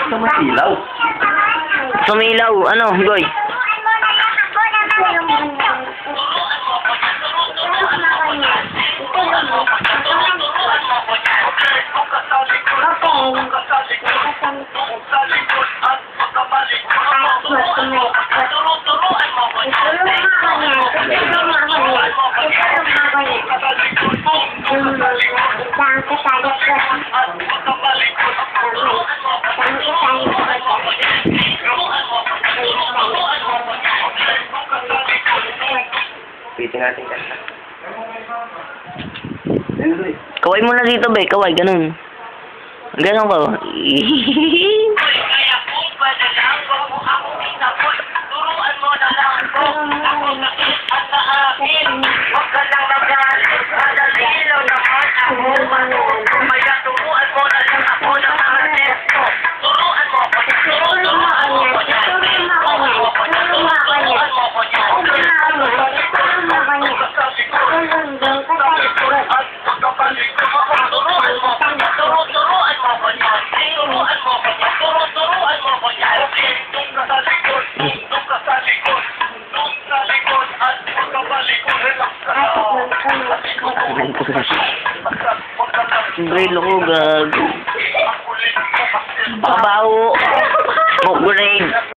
Sumilaw. Sumilaw. Ano, Goy? Pitin natin kanta. Kaway muna dito, be. Kaway, ganun. Ganun ka. Brilo ko, gag. Bakabaho. Smoke grenade.